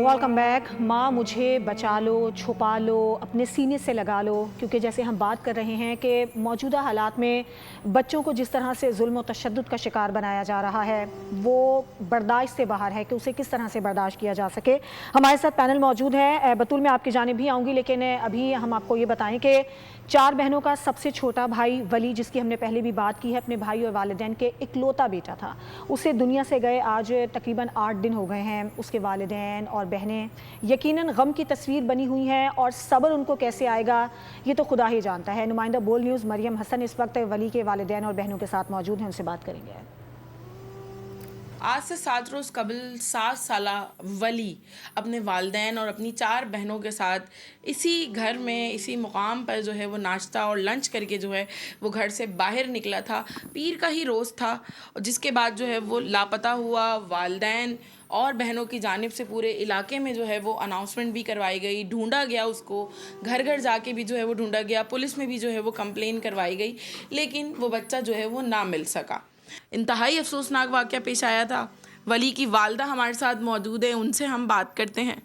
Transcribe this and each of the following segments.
Welcome back. माँ मुझे बचा लो, छुपा लो, अपने सीने से लगा लो, क्योंकि जैसे हम बात कर रहे हैं कि मौजूदा हालात में बच्चों को जिस तरह से जुल्म और तशद्दुद का शिकार बनाया जा रहा है वो बर्दाश्त से बाहर है कि उसे किस तरह से बर्दाश्त किया जा सके। हमारे साथ पैनल मौजूद है। बतूल मैं आपकी जानिब भी आऊँगी, लेकिन अभी हम आपको ये बताएं कि 4 बहनों का सबसे छोटा भाई वली, जिसकी हमने पहले भी बात की है, अपने भाई और वालिदैन के इकलौता बेटा था। उसे दुनिया से गए आज तकरीबन 8 दिन हो गए हैं। उसके वालिदैन और बहनें यकीनन गम की तस्वीर बनी हुई हैं और सब्र उनको कैसे आएगा ये तो खुदा ही जानता है। नुमाइंदा बोल न्यूज़ मरियम हसन इस वक्त वली के वालिदैन और बहनों के साथ मौजूद हैं, उनसे बात करेंगे। आज से 7 रोज़ कबल 7 साला वली अपने वालिदैन और अपनी 4 बहनों के साथ इसी घर में, इसी मुकाम पर जो है वो नाश्ता और लंच करके जो है वो घर से बाहर निकला था। पीर का ही रोज़ था, जिसके बाद जो है वो लापता हुआ। वालिदैन और बहनों की जानिब से पूरे इलाके में जो है वो अनाउंसमेंट भी करवाई गई, ढूंढा गया उसको, घर घर जाके भी जो है वो ढूंढा गया, पुलिस में भी जो है वो कंप्लेन करवाई गई, लेकिन वो बच्चा जो है वो ना मिल सका। इंतहाई अफसोसनाक वाक़या पेश आया था। वली की वालदा हमारे साथ मौजूद है, उनसे हम बात करते हैं।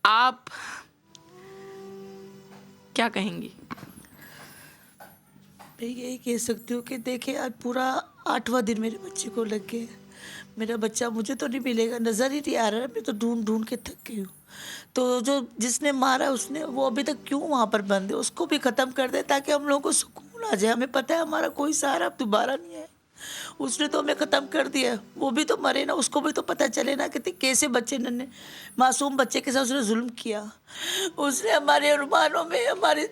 आप क्या कहेंगी? मैं यही कह सकती हूँ कि देखिए आज पूरा 8वां दिन मेरे बच्चे को लग गया। मेरा बच्चा मुझे तो नहीं मिलेगा, नज़र ही नहीं आ रहा है। मैं तो ढूंढ ढूंढ के थक गई हूँ। तो जो जिसने मारा उसने, वो अभी तक क्यों वहाँ पर बंद है, उसको भी ख़त्म कर दे ताकि हम लोगों को सुकून आ जाए। हमें पता है हमारा कोई सहारा अब दोबारा नहीं है। उसने तो हमें ख़त्म कर दिया, वो भी तो मरे ना, उसको भी तो पता चले ना कि कैसे बच्चे नन्हे मासूम बच्चे के साथ उसने जुल्म किया। उसने हमारे अरमानों में, हमारे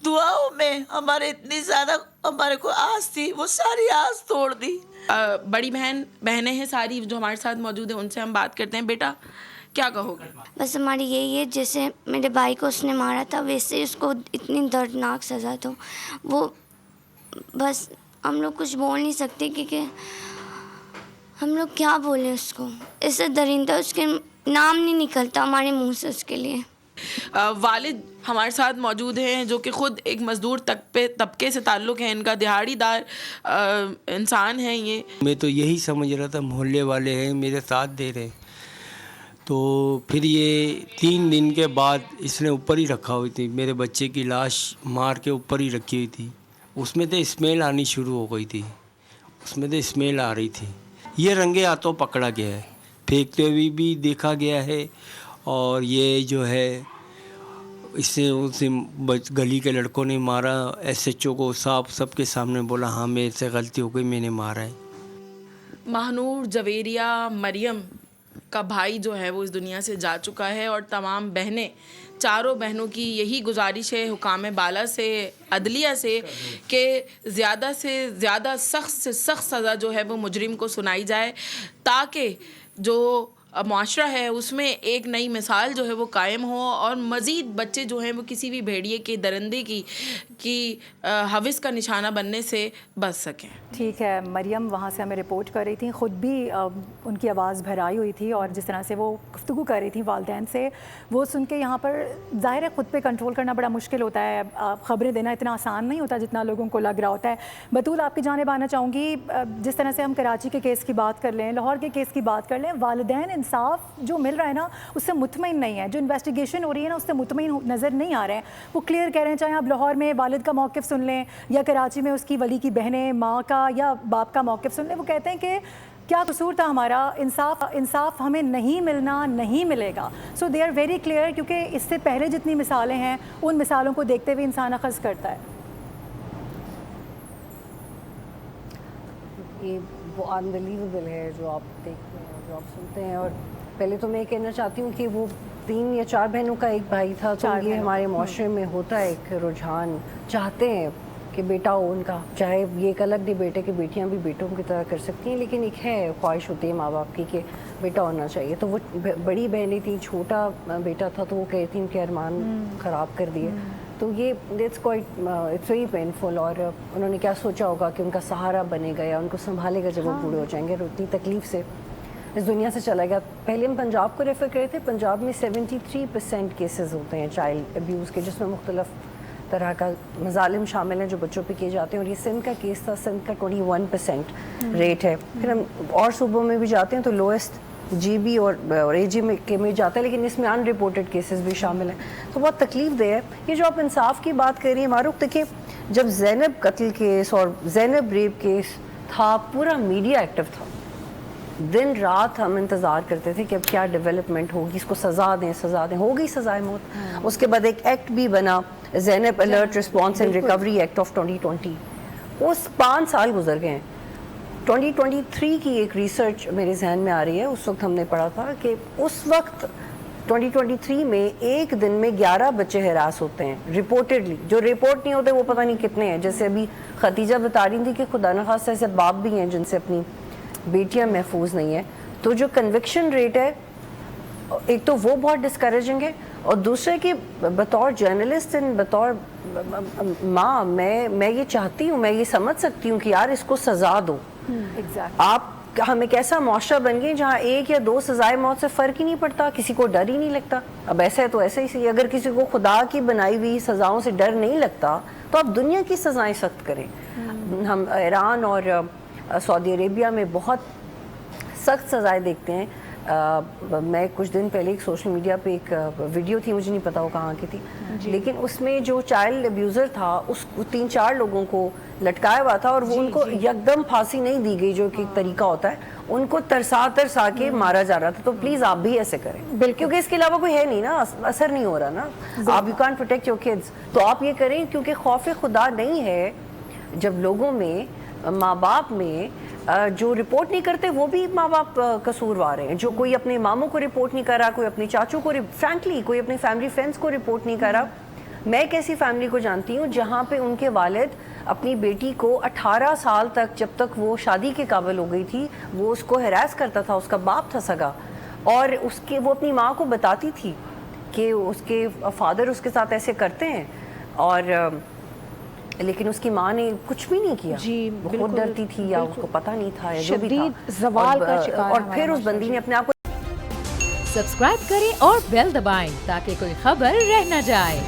दुआओं में, हमारे इतनी ज़्यादा हमारे को आस थी, वो सारी आस तोड़ दी। बड़ी बहनें हैं सारी जो हमारे साथ मौजूद हैं, उनसे हम बात करते हैं। बेटा क्या कहोगे? बस हमारी यही है, जैसे मेरे भाई को उसने मारा था वैसे ही उसको इतनी दर्दनाक सज़ा, तो वो बस हम लोग कुछ बोल नहीं सकते क्योंकि हम लोग क्या बोलें उसको। ऐसे दरिंदा उसके नाम नहीं निकलता हमारे मुंह से उसके लिए। वालिद हमारे साथ मौजूद हैं जो कि ख़ुद एक मज़दूर तबके से ताल्लुक़ है, इनका दिहाड़ीदार इंसान है ये। मैं तो यही समझ रहा था मोहल्ले वाले हैं मेरे साथ दे रहे, तो फिर ये 3 दिन के बाद इसने ऊपर ही रखा हुई थी, मेरे बच्चे की लाश मार के ऊपर ही रखी हुई थी। उसमें तो स्मेल आनी शुरू हो गई थी, उसमें तो स्मेल आ रही थी। ये रंगे हाथों पकड़ा गया है, फेंकते हुए भी देखा गया है, और ये जो है इससे उसे गली के लड़कों ने मारा। SHO को साहब सबके सामने बोला हाँ मेरे से गलती हो गई, मैंने मारा है। महानूर जवेरिया मरियम का भाई जो है वो इस दुनिया से जा चुका है, और तमाम बहनें, चारों बहनों की यही गुजारिश है हुकाम बाला से, अदलिया से, कि ज़्यादा से ज़्यादा सख्त से सख्त सज़ा जो है वो मुजरिम को सुनाई जाए, ताकि जो माशरा है उसमें एक नई मिसाल जो है वो कायम हो, और मज़ीद बच्चे जो हैं वो किसी भी भेड़िए के, दरिंदे की हविस का निशाना बनने से बच सकें। ठीक है, मरियम वहाँ से हमें रिपोर्ट कर रही थी, ख़ुद भी उनकी आवाज़ भराई हुई थी, और जिस तरह से वो गुफ्तगू कर रही थी वालिदैन से, वो सुन के यहाँ पर ज़ाहिर है ख़ुद पे कंट्रोल करना बड़ा मुश्किल होता है। ख़बरें देना इतना आसान नहीं होता जितना लोगों को लग रहा होता है। बतूल आपकी जानिब आना चाहूँगी। जिस तरह से हम कराची के केस की बात कर लें, लाहौर के केस की बात कर लें, वालिदैन इंसाफ जो मिल रहा है ना उससे मुतमईन नहीं है। जो इन्वेस्टिगेशन हो रही है ना उससे मुतमईन नज़र नहीं आ रहे हैं। वो क्लियर कह रहे हैं, चाहे आप लाहौर में वालिद का मौक़िफ़ सुन लें या कराची में उसकी वली की बहनें, माँ का या बाप का मौक़िफ़ सुन लें, वो कहते हैं कि क्या कसूर था हमारा, इंसाफ हमें नहीं मिलना, नहीं मिलेगा। सो दे आर वेरी क्लियर, क्योंकि इससे पहले जितनी मिसालें हैं उन मिसालों को देखते हुए इंसान अखज़ करता है। ये वो अनबिलीवेबल है जो आप देखते हैं, जो आप सुनते हैं। और पहले तो मैं कहना चाहती हूँ कि वो 3 या 4 बहनों का एक भाई था, तो ये हमारे माशरे में होता है एक रुझान, चाहते हैं कि बेटा हो उनका। चाहे ये एक अलग डिबेट है कि बेटियां भी बेटों की तरह कर सकती हैं, लेकिन एक है ख्वाहिश होती है माँ बाप की कि बेटा होना चाहिए। तो वो बड़ी बहनें थी, छोटा बेटा था, तो वो कहती हैं कि अरमान ख़राब कर दिए। तो ये इट्स वेरी पेनफुल। और उन्होंने क्या सोचा होगा कि उनका सहारा बनेगा या उनको संभालेगा जब वो बूढ़े हो जाएंगे, और उतनी तकलीफ़ से इस दुनिया से चला गया। पहले हम पंजाब को रेफ़र करे थे, पंजाब में 73% केसेस होते हैं चाइल्ड अब्यूज़ के, जिसमें मुख्तलिफ तरह का मजालिम शामिल हैं जो बच्चों पे किए जाते हैं। और ये सिंध का केस था, सिंध का 21% रेट है। फिर हम और सूबों में भी जाते हैं तो लोएस्ट GB اور AG میں جاتا ہے, لیکن اس میں ان رپورٹڈ کیسز بھی شامل ہیں, تو بہت تکلیف دہ ہے. یہ جو آپ انصاف کی بات کر رہی ہیں معروف, دیکھیں جب زینب قتل کیس اور زینب ریپ کیس تھا, پورا میڈیا ایکٹیو تھا, دن رات ہم انتظار کرتے تھے کہ اب کیا ڈیولپمنٹ ہوگی, اس کو سزا دیں, ہو گئی سزائے موت. اس کے بعد ایک ایکٹ بھی بنا, Zainab alert response and recovery act of 2020. اس 5 سال گزر گئے ہیں. 2023 کی ایک ریسرچ میرے ذہن میں آ رہی ہے, اس وقت ہم نے پڑھا تھا کہ اس وقت 2023 میں ایک دن میں 11 بچے ہراس ہوتے ہیں رپورٹڈلی, جو رپورٹ نہیں ہوتے وہ پتہ نہیں کتنے ہیں. جیسے ابھی ختیجہ بتا رہی تھی کہ خدا نخواستہ ایسے باپ بھی ہیں جن سے اپنی بیٹیاں محفوظ نہیں ہیں. تو جو کنوکشن ریٹ ہے, ایک تو وہ بہت ڈسکریجنگ ہے, اور دوسرے کہ بطور جرنلسٹ بطور ماں میں یہ چاہتی ہوں, میں یہ سمجھ سکتی ہوں کہ یار اس کو سزا دو. آپ ہم ایک ایسا معاشرہ بن گئے جہاں 1 یا 2 سزائے موت سے فرق ہی نہیں پڑتا, کسی کو ڈر ہی نہیں لگتا. اب ایسا ہے تو ایسا ہی, اگر کسی کو خدا کی بنائی ہوئی سزاؤں سے ڈر نہیں لگتا تو آپ دنیا کی سزائیں سخت کریں. ہم ایران اور سعودی عربیہ میں بہت سخت سزائیں دیکھتے ہیں. میں کچھ دن پہلے ایک سوشل میڈیا پہ ایک ویڈیو تھی, مجھے نہیں پتا وہ کہاں کی تھی, لیکن اس میں جو چائلڈ ابیوزر تھا اس 3-4 لوگوں کو لٹکایا ہوا تھا, اور وہ ان کو یکدم پھانسی نہیں دی گئی جو کہ ایک طریقہ ہوتا ہے, ان کو ترسا کے مارا جا رہا تھا. تو پلیز آپ بھی ایسے کریں, کیونکہ اس کے علاوہ کوئی ہے نہیں نا, اثر نہیں ہو رہا نا. آپ you can't protect your kids, تو آپ یہ کریں, کیونکہ خوف خدا نہیں ہے جب لوگوں میں, ماں باپ میں جو رپورٹ نہیں کرتے وہ بھی ماں باپ قصوروار ہیں. جو کوئی اپنے ماموں کو رپورٹ نہیں کر رہا, کوئی اپنے چاچوں کو, فرینکلی کوئی اپنے فیملی فرینڈس کو رپورٹ نہیں کر رہا. میں ایک ایسی فیملی کو جانتی ہوں جہاں پہ ان کے والد اپنی بیٹی کو 18 سال تک, جب تک وہ شادی کے قابل ہو گئی تھی, وہ اس کو ہراس کرتا تھا. اس کا باپ تھا سگا, اور وہ اپنی ماں کو بتاتی تھی کہ اس کے فادر اس کے ساتھ ایسے کرتے ہیں, اور لیکن اس کی ماں نے کچھ بھی نہیں کیا. وہ خود ڈرتی تھی یا اس کو پتہ نہیں تھا, یا جو بھی تھا, اور پھر اس بندی نے اپنے آپ کو. سبسکرائب کریں اور بیل دبائیں تاکہ کوئی خبر رہ نہ جائے.